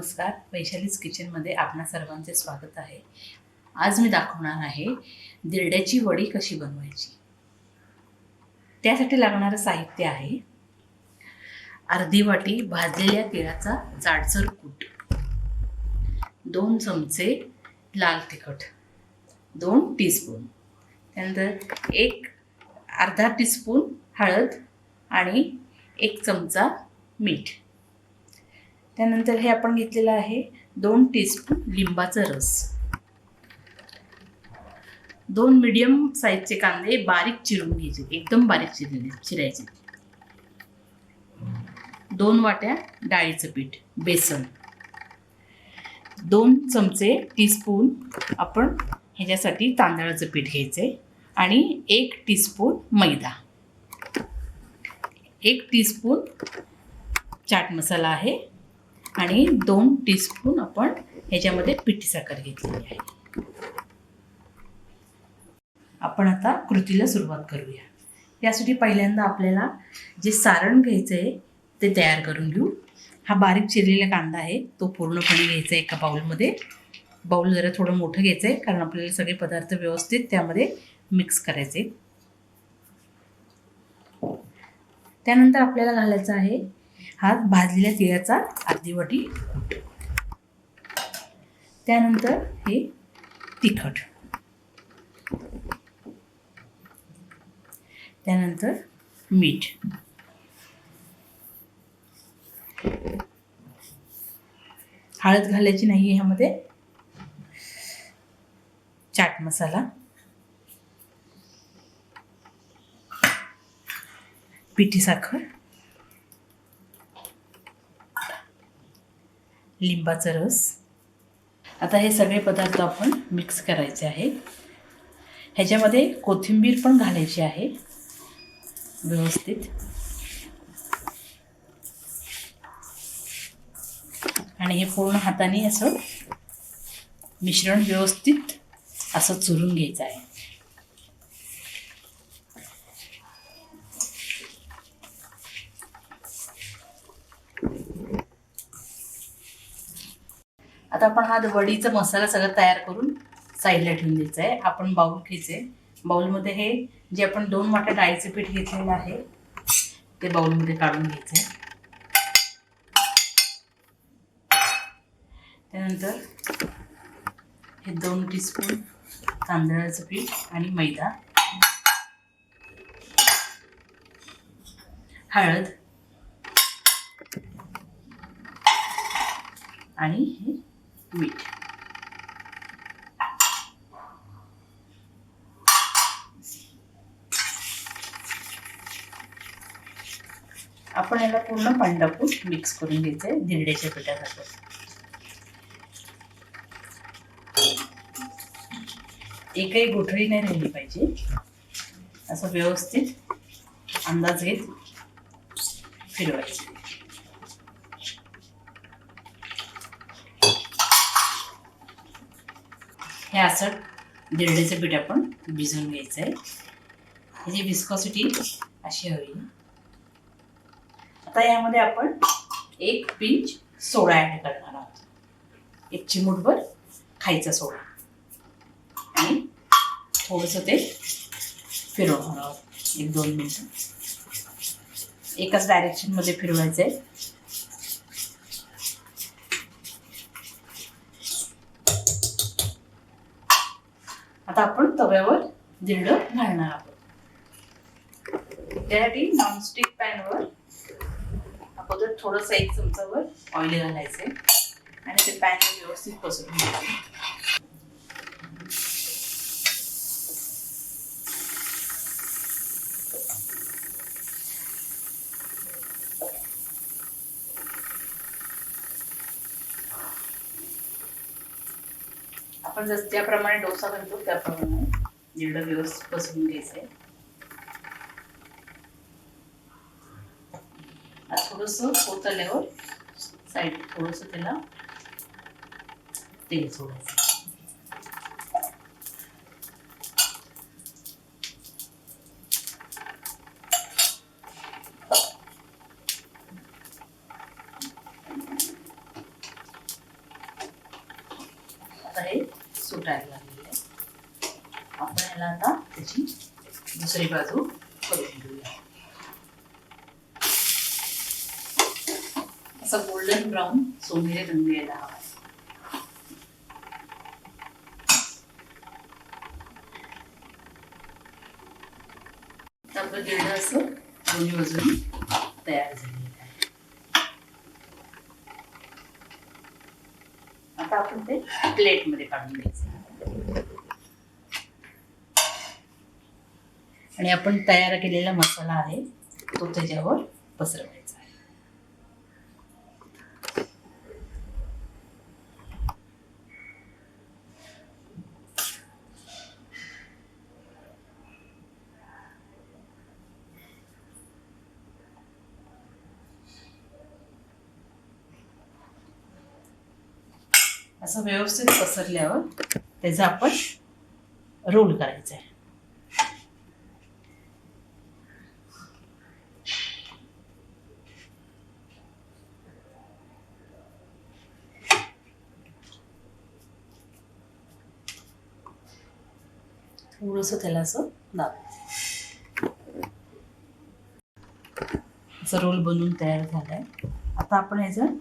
नमस्कार, वैशालीज किचनमध्ये आपणा सर्वांचे स्वागत आहे. आज मी दाखवणार आहे धिरड्याची वडी कशी बनवायची. त्यासाठी लागणारं साहित्य आहे अर्धी वाटी भाजलेल्या तिळाचा जाडसर कूट, 2 चमचे लाल तिखट, 2 टीस्पून, त्यानंतर अर्धा टीस्पून हळद आणि 1 चमचा मीठ. त्यानंतर हे आपण घेतलेलं आहे 2 टीस्पून लिंबाचा रस, 2 मीडियम साईजचे कांदे बारीक चिरून घ्यायचे, एकदम बारीक चिरायचे, 2 वाट्या डाळीचं पीठ बेसन, 2 चमचे टीस्पून आपण ह्याच्यासाठी तांदळाचं पीठ घ्यायचे आणि 1 टीस्पून मैदा, 1 टीस्पून चाट मसाला आहे आणि 2 टीस्पून आपण ह्याच्यामध्ये पिठी साखर घेतलेली आहे. आपण आता कृतीला सुरुवात करूया. यासाठी पहिल्यांदा आपल्याला जे सारण घ्यायचं आहे ते तयार करून घेऊ. हा बारीक चिरलेला कांदा आहे, तो पूर्णपणे घ्यायचा एका बाउलमध्ये. बाउल जरा थोडं मोठं घ्यायचं आहे कारण आपल्याला सगळे पदार्थ व्यवस्थित त्यामध्ये मिक्स करायचे. त्यानंतर आपल्याला घालायचा आहे हा भाजलेल्या तिळाचा अर्धी वाटी कूट, त्यानंतर हे तिखट, त्यानंतर मीठ, हळद घालायची नाही ह्यामध्ये, चाट मसाला, पिठी साखर, लिंबाचा रस. आता हे सगळे पदार्थ आपण मिक्स करायचे आहे. ह्याच्यामध्ये कोथिंबीर पण घालायची आहे व्यवस्थित, आणि हे पूर्ण हाताने असं मिश्रण व्यवस्थित असं चुरून घ्यायचं आहे. आता आपण हा वडीचा मसाला सगळा तयार करून साईडला ठेवून द्यायचा आहे. आपण बाउल घ्यायचे, बाउलमध्ये हे जे आपण 2 वाट्या डाळीचे पीठ घेतलेलं आहे ते बाउलमध्ये काढून घ्यायचे. त्यानंतर हे 2 टीस्पून तांदळाचं पीठ आणि मैदा, हळद आणि हे मीठ. आपण याला पूर्ण पाणी टाकून मिक्स करून घ्यायचं आहे धिरड्याच्या पिठासारखं. एकही गुठळी नाही राहिली पाहिजे, असं व्यवस्थित अंदाज घेत फिरवायचं. हे असं धिरड्याचं पीठ आपण भिजवून घ्यायचं आहे. ह्याची विस्कॉसिटी अशी हवी. आता यामध्ये आपण 1 पिंच सोडा ॲड करणार आहोत, 1 चिमूटभर खायचा सोडा, आणि थोडंसं ते फिरवणार आहोत 1-2 मिनिटं. एकाच डायरेक्शनमध्ये फिरवायचं आहे. आता आपण तव्यावर धिरडं घालणार आहोत. त्यासाठी नॉनस्टिक पॅनवर अगोदर थोडंसं 1 चमचावर ऑइल घालायचे आणि ते पॅन व्यवस्थित पसरून घ्यायचे. आपण ज्याप्रमाणे डोसा घालतो त्याप्रमाणे धिरडं व्यवस्थित पसरून घ्यायचंय. थोडंसं होत आल्यावर साईड थोडंसं त्याला तेल सोडायचं. फुटायला लागलेलं आहे. आपण याला आता त्याची दुसरी बाजू करून घेऊया. असा गोल्डन ब्राऊन सोनेरी रंग यायला हवा. आपलं धिरडं असं दोन्ही बाजूनी तयार झालेलं आहे. आता आपण ते प्लेटमध्ये काढून घ्यायचं आणि आपण तयार केलेला मसाला आहे तो त्याच्यावर पसरवायचा आहे. असं व्यवस्थित पसरल्यावर त्याचा आपण रोल करायचा आहे. थोडंसं त्याला असं दाबायचं. असं रोल बनवून तयार झालाय. आता आपण ह्याचं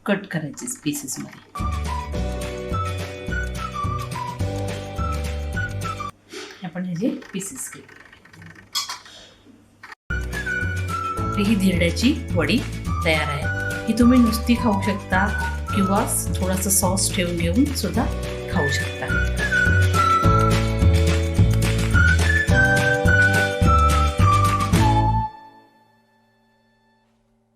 कट करायचे पीसेस मध्ये. आपण ह्याचे पीसेस केले. ही धिरड्याची वडी तयार आहे. ही तुम्ही नुसती खाऊ शकता किंवा थोडासा सॉस ठेवून घेऊन सुद्धा खाऊ शकता.